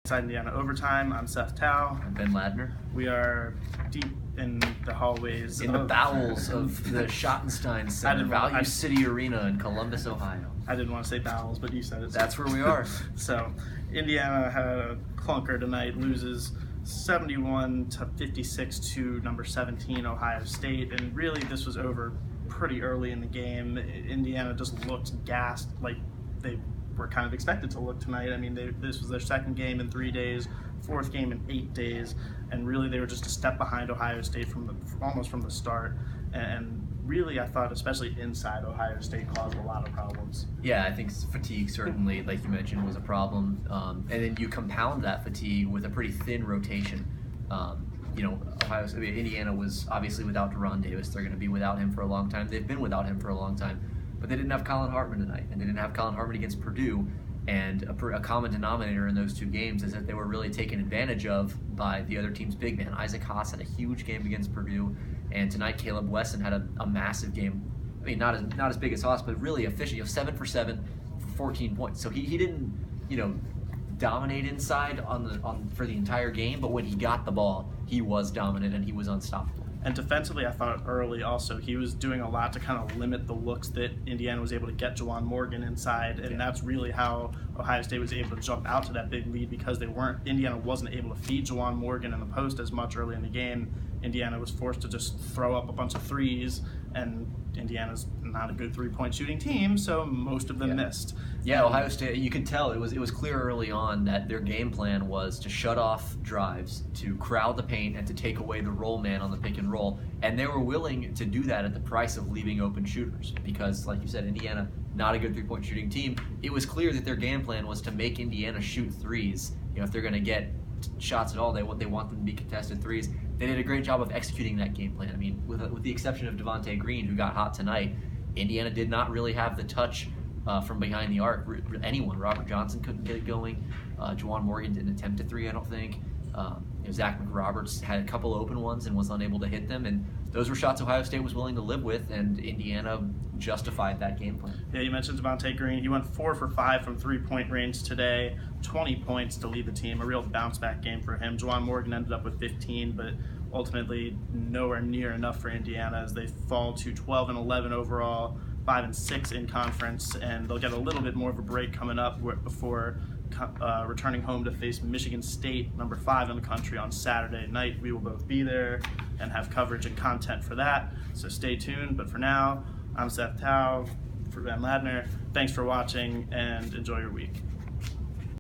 Inside Indiana Overtime. I'm Seth Tao. I'm Ben Ladner. We are deep in the hallways. In the bowels of the Schottenstein Center, Value City Arena in Columbus, Ohio. I didn't want to say bowels, but you said it. That's where we are. So, Indiana had a clunker tonight, loses 71-56 to number 17 Ohio State, and really this was over pretty early in the game. Indiana just looked gassed, like they were kind of expected to look tonight. I mean, this was their second game in 3 days, fourth game in 8 days, and really they were just a step behind Ohio State almost from the start. And really, I thought, especially inside, Ohio State caused a lot of problems. Yeah, I think fatigue certainly, like you mentioned, was a problem. And then you compound that fatigue with a pretty thin rotation. Indiana was obviously without Deron Davis. They're going to be without him for a long time. They've been without him for a long time. But they didn't have Colin Hartman tonight, and they didn't have Colin Hartman against Purdue. And a common denominator in those two games is that they were really taken advantage of by the other team's big man. Isaac Haas had a huge game against Purdue, and tonight Caleb Wesson had a massive game. I mean, not as big as Haas, but really efficient. 7 for 7 for 14 points. So he didn't dominate inside for the entire game, but when he got the ball, he was dominant and he was unstoppable. And defensively, I thought early also, he was doing a lot to kind of limit the looks that Indiana was able to get Juwan Morgan inside, and that's really how Ohio State was able to jump out to that big lead, because Indiana wasn't able to feed Juwan Morgan in the post as much early in the game. Indiana was forced to just throw up a bunch of threes, and Indiana's not a good three-point shooting team, so most of them missed. Yeah, Ohio State, you could tell it was clear early on that their game plan was to shut off drives, to crowd the paint, and to take away the roll man on the pick and roll. And they were willing to do that at the price of leaving open shooters, because, like you said, Indiana, not a good three-point shooting team. It was clear that their game plan was to make Indiana shoot threes. If they're going to get shots at all, they want them to be contested threes. They did a great job of executing that game plan. I mean, with the exception of Devontae Green, who got hot tonight, Indiana did not really have the touch from behind the arc. Anyone. Robert Johnson couldn't get it going. Juwan Morgan didn't attempt a three, I don't think. Zach McRoberts had a couple open ones and was unable to hit them, and those were shots Ohio State was willing to live with, and Indiana justified that game plan. Yeah, you mentioned Devontae Green. He went 4 for 5 from three-point range today, 20 points to lead the team, a real bounce-back game for him. Juwan Morgan ended up with 15, but ultimately nowhere near enough for Indiana, as they fall to 12-11 overall, 5-6 in conference, and they'll get a little bit more of a break coming up before returning home to face Michigan State, number 5 in the country, on Saturday night. We will both be there and have coverage and content for that, so stay tuned. But for now, I'm Seth Tao for Ben Ladner. Thanks for watching, and enjoy your week.